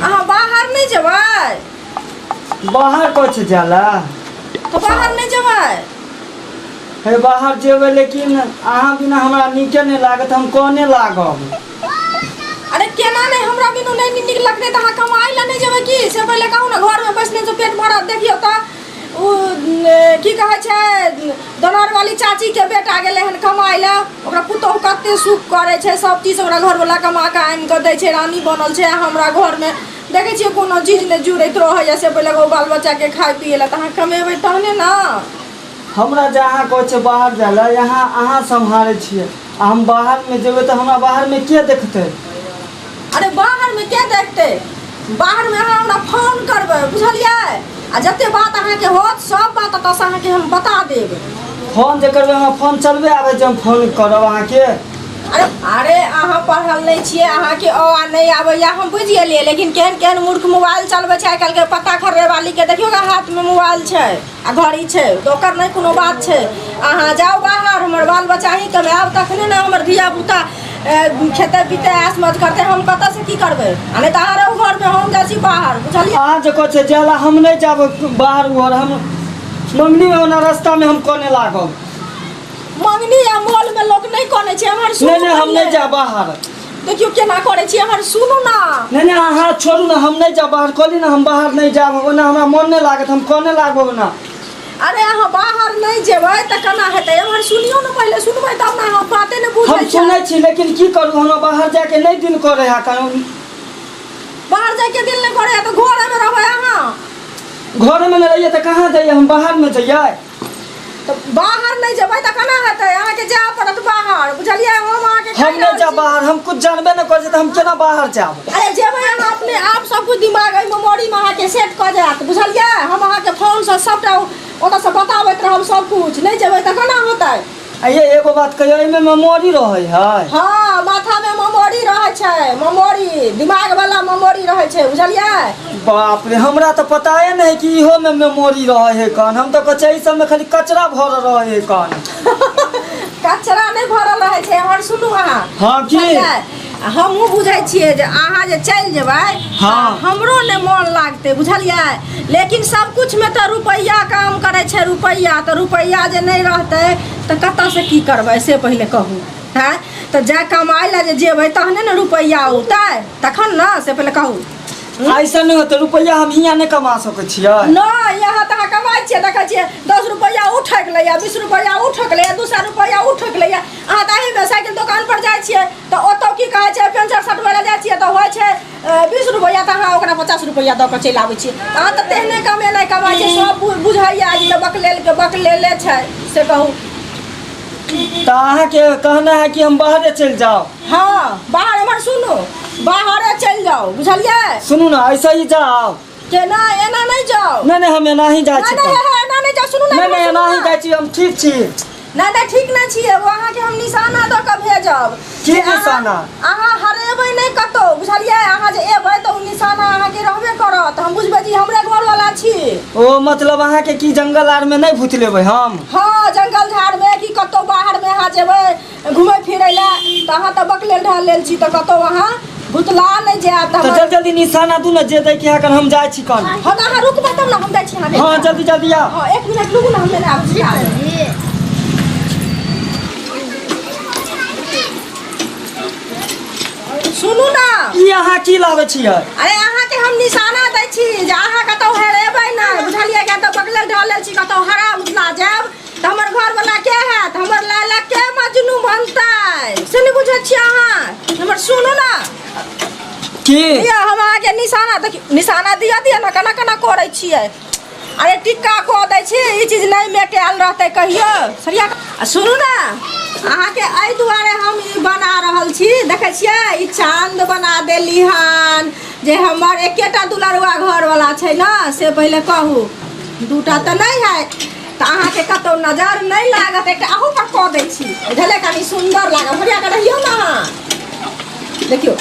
अहाँ बाहर नहीं जेबै? बाहर कछ जाला तो बाहर नहीं जेबै? हे बाहर जेबै लेकिन अहाँ बिना हमरा नीके नहीं लागत, हम कोने लागब? अरे केना नहीं, हमरा बिनु नहीं नीक लगते तो अहाँ कमाई ला नहीं जेबै की? से पहले कहू ना, घर में बैसने से पेट भरत। देखियो तो की कहे छै, दोनर वाली चाची के बेटा गेले हन कमाई ला, ओकरा पुतोह कते सुख करे छै, सब चीज ओकरा घर वाला कमा के आनि के दै छै, रानी बनल छै। हमरा घर में देखे छियै कोनो चीज ने जुड़ैत रहै, से पहले गो बाल बच्चा के खाय पिए ला। अहाँ कमेबै तहने ना। हमरा जहाँ कहै छै बाहर जाला, यहाँ अहाँ सम्हारै छियै, हम बाहर में जेबै तो हमरा बाहर में के देखतै? अरे बाहर में के देखते? बाहर में अहाँ हमरा फोन करबै, बुझलियै? आ जते बात अहाँके होत सब बात एतऽ से अहाँके हम बता देब। फोन जे करबै, हमरा फोन चलबे आबै जे हम फोन करब अहाँके। अरे अहाँ पढ़ल नहीं छियै, अहाँके आ नहीं आबैया, हम बुझि गेलियै। लेकिन केहन केहन मूर्ख मोबाइल चलबै छै आइ काल्हि के। पत्ता खर्रे वाली के देखियो के हाथ में मोबाइल छै आ घड़ी छै, तो ओकर नहीं कोनो बात छै। अहाँ जाओ बाहर, हमर बाल बच्चा ही कमाएब तखने ने हमर धिया पुता खेते पीते ऐश मौज करते। हम कतऽ से की करबै? आ नहीं तो अहाँ रहू घर में, हम जाइ छी बाहर, बुझलियै? अहाँ जे कहै छै जाला, हम नहीं जाब बाहर उहर। हम मंगनी में ओना रास्ता में हम कोने लागब? मंगनी या मॉल में लोग नहीं कोने छै। हमर सुनू नहीं हम नहीं जाब बाहर। देखियो केना करे छी, हमर सुनू ना। नहीं अहाँ छोड़ू ना, हम नहीं जाब बाहर। कहली ना हम बाहर नहीं जाब, ओना हमरा मन नहीं लागत, हम कोने लागब ना। अरे अहाँ बाहर नहीं जेबै त केना हेतै? हमर सुनियो ना, पहले सुनबै तब ना। हम बाते नहीं बुझै छी। हम सुनै छी, लेकिन की करू, हमरा बाहर जाके नहीं दिन करे है। बाहर जाके दिल नहीं करे है तो घर में रहबै अहाँ। घर में नहीं रहिए तो कहाँ जाइए? हम बाहर में जाइए तो बाहर नहीं जेबै त केना हेतै? अहाँ के जाय पड़त बाहर, बुझलियै? हम अहाँ के हम नहीं जाब बाहर, हम कुछ जानबे नहीं करे तो हम केना बाहर जाब? अरे जेबै अहाँ अपने आप, सब कुछ दिमाग मेमोरी में अहाँ के सेट क जात, बुझलियै? हम अहाँ के फोन से सबटा ओतऽ से बताबैत रहब सब कुछ। नहीं जेबै त केना होतै? ये एगो बात कहियो, एमे मेमोरी रहे है? हाँ, माथा में मेमोरी रहे छै, मेमोरी दिमाग वाला मेमोरी रहे छै, बुझलियै? बाप रे, हमरा तो पता है नहीं कि इहो में मेमोरी रहे है कान। हम तो कहे ई सब में खाली कचरा भरल रहे है कान। कचरा नहीं भरल रहे छै। हमर सुनू अहाँ। हाँ की? हमहूँ बुझै छियै जे अहाँ जे चलि जेबै, हाँ, हमरो ने मन लागतै, बुझलियै? लेकिन सब कुछ में तो रुपैया काम करे छै। रुपैया तो रुपैया जे नहीं रहतै तो कतऽ से की करबै से पहले कहू। हैं तो जा कमाई ला जे जेबै तहने ने रुपैया औतै, तखन ना। से पहले कहू। ऐसा नहीं होता, रुपया हम यहाँ नहीं कमा सके छियै? नहीं, यहाँ तो अहाँ कमाई छियै, देखै छियै 10 रुपैया उठक ले, 20 रुपैया उठक ले, 200 रुपैया उठक ले। अहाँ तो एही में साइकिल दुकान पर जाइ छियै तो ओतऽ की कहै छै, पेंचर सटबै ला जाइ छियै तो होइ छै 20 रुपैया, तो अहाँ ओकरा 50 रुपैया दऽ कऽ चलि आबै छियै। अहाँ तो तेहने कमेनाइ कमाइ छै, सब बुझैया जे बकलेले छै। से कहू। तो अहाँ के कहना है कि हम बाहरे चल जाओ? हाँ, बाहर हमर सुनू, बाहरे चलि जाओ, बुझलियै? सुनू ना, ऐसा ही जाओ। केना एना नहीं जाओ? नहीं हम एना ही जाइ छी। एना नहीं जाओ, सुनू ना। नहीं एना ही जाइ छी, हम ठीक छी। नहीं ठीक नहीं छियै, वो अहाँ के हम निशाना दऽ कऽ भेजब। की निशाना? अहाँ हरेबै नहीं कतौ, बुझलियै? अहाँ जे एबै तो निशाना अहाँ के रहबे करत, हम बुझबै जी हमरे घर वाला छी। ओ मतलब अहाँ के की जंगल आर में नहीं भूत लेबै हम? हाँ, जंगल झाड़ में कि कतौ बाहर में अहाँ जेबै घुमै फिरै ला तो अहाँ तो बकलेल ढाल लेल छी, तो कतौ अहाँ भूतला नहीं जायत। तो जल्दी निशाना दू ना, जे दै के अगर हम जाइ छी कन। हाँ, अहाँ रुकबै तब ना हम जाइ छी। हाँ जल्दी आओ। हाँ, 1 मिनट रुकू ना, हम लेने आबै छी। सुनू ना, ई अहाँ की लाबै छियै? अरे अहाँ के हम निशाना दै छी जे अहाँ कतौ हेरेबै ना, बुझलियै? कतौ बकलेल ढाल लेल छी, कतौ हरा उजला जायब तो हमर घर वाला के हैत, हमर लैला के मजनू बनतै। से नहीं बुझै छियै अहाँ? हमर सुनू ना की या हम अहाँ के निशाना देखियो, निशाना दिया ना, केना केना करै छियै। अरे टिक्का कऽ दै छी, ई चीज नहीं मेटायल रहतै कहियो सरिया। सुनू ना, अहाँ के एहि दुआरे हम ई बना रहल छी, देखै छियै ई चांद बना देली हन जे हमर एकेटा दुलरुआ घर वाला छै ना। से पहले कहू, दूटा तो नहीं है तो अहाँ के कतौ नजर नहीं लागत। एकटा अहू पर कऽ दै छी, बुझले? कनी सुंदर लागत, बढ़िया के रहियो ना अहाँ। देखियो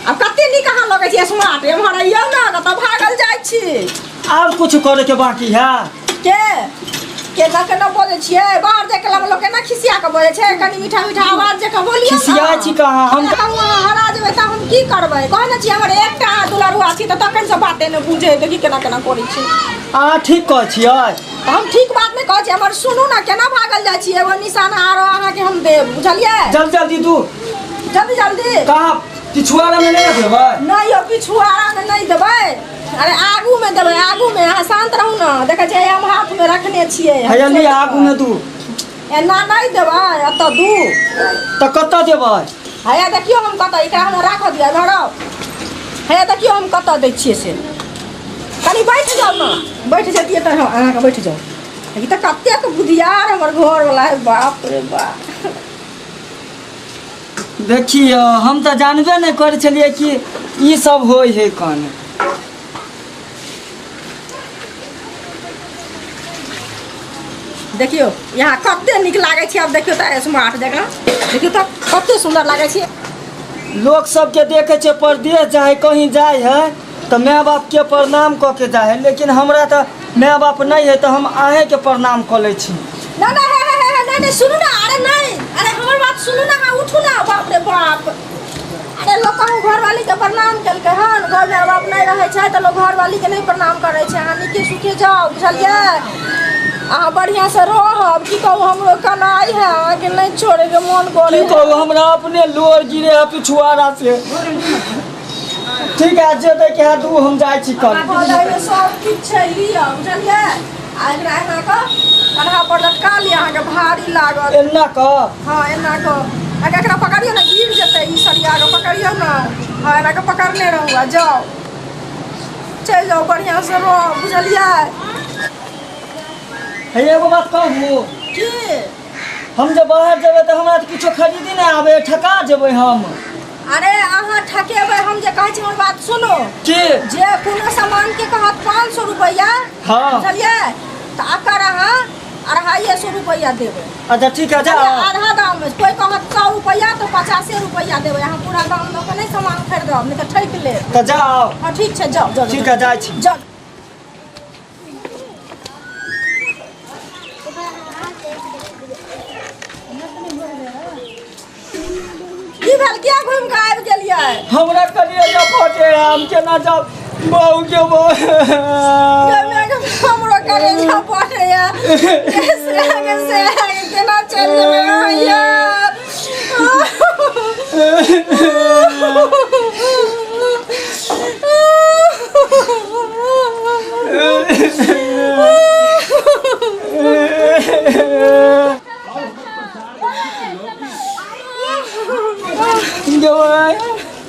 अब कते नीक अहाँ लगै छी, स्मार्ट। एम्हर रहियो ना, कतौ भागल जाइ छी। और कुछ करे के बाकी है? केना केना बोलै छियै? बाहर जाके लोग केना खिसिया के बोलै छै? कनी मीठा मीठा आवाज जका बोलियो। खिसिया छी कहाँ हम? हरा जेबै तऽ हम की करबै कहै ने छी हमर एकटा दुलरुआ छी तऽ तखन से बाते नहि बुझे देखी केना केना करै छी अहाँ ठीक कहै छियै तऽ हम ठीक बात नहि कहै छी हमर सुनू ना केना भागल जाइ छी एगो निशाना आरो अहाँके हम देब बुझलियै जल्दी जल्दी दू जल्दी जल्दी कहाँ पिछुआरा में नहीं देबै नहीं यौ पिछुआरा में नहीं देबै अरे आगू में देबै आगू में अहाँ शांत रहू ना देखै छियै हम हाथ में रखने छियै हैया आगू में दू एना नहीं देबै एतऽ दू तऽ कतऽ देबै हैया देखियौ हम कतऽ एकरा हम राख दिया घरो हैया देखियौ हम कतऽ दै छियै से कनी बैठ जाउ ना बैठ जतियै तऽ अहाँके बैठ जाउ ई तऽ कतेक बुधियार हमर घरवला है बाप रे बाप देखिए हम तो जानबे नहीं करे छलिए कि ई सब होय है कन देखियो यहाँ कते निक लागे छै अब देखियो तऽ स्मार्ट जगह देखियो तऽ कते सुंदर लागे छै लोग सबके देखे छै परदेश जाए कहीं जाए है तो माय बाप के प्रणाम क के जाए है लेकिन हमरा तो माय बाप नहीं है तो हम आहे के प्रणाम कर ले छी ना ना नहीं सुनू ना अरे नहीं अरे हमर बात सुनू ना हाँ उठू ना बाप रे बाप अरे लोग कहूँ घरवाली के प्रणाम केलकै हन घर में बाप नहीं रहे छै तो लोग घरवाली के नहीं प्रणाम करे छै अहाँ नीके सुखे जाओ बुझलियै अहाँ बढ़िया से रहब की कहू हमरो कनाई है अहाँके नहीं छोड़े के मन करे की कहू हमरा अपने लोर गिरे है पिछुआरा से ठीक है जे देखे है दू हम जाय छी कल सब किछ छै लिअ बुझलियै आ एकरा एना कऽ कन्हा पर लटका लिअ अहाँके भारी लागत एना क हाँ एना कऽ एकरा पकड़ियो ना गिर जेतै ई सरिया के पकड़ियो ना हाँ एना के पकड़ने रहू आ जाओ चल जाओ बढ़िया से रहो बुझलियै है एगो बात कहू की हम जब बाहर जेबै तो हमरा कुछो खरीदी नहीं आवे ठका जेबै हम अरे अहाँ ठकेबै हम जे कहै छी हमर बात सुनो की जे कोनो सामान के कहत 500 रुपया हाँ बुझलियै तऽ अकर अहाँ 250 रुपया देबै अच्छा ठीक है जाओ आधा दाम में कोई कहत 100 रुपया तो 50 रुपया देबै अहाँ पूरा दाम दऽ के नहीं सामान खरीदब नहीं तऽ ठकि लेब तो जाओ हाँ ठीक छै जाओ जाओ ठीक है जाय छी जाओ की भेल किया घुम के आबि गेलियै हमरा कलिए फटे हम केना जाब बहु के हमरो कलेजा पड़ैया से केना चल जेबै भैया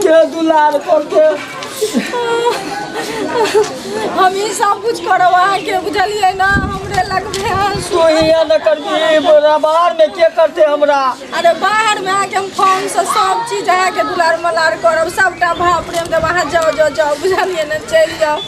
के दुलार करके हम ई सब कुछ करब अहाँके बुझलियै ना हमरे लगबे सोहिया न करबी बाहर में के करते हमरा अरे बाहर में आके हम फोन से सब चीज अहाँके दुलार मलार करब सबटा भाव प्रेम देब अहाँ जाओ जाओ जाओ बुझलियै ना चलि जाओ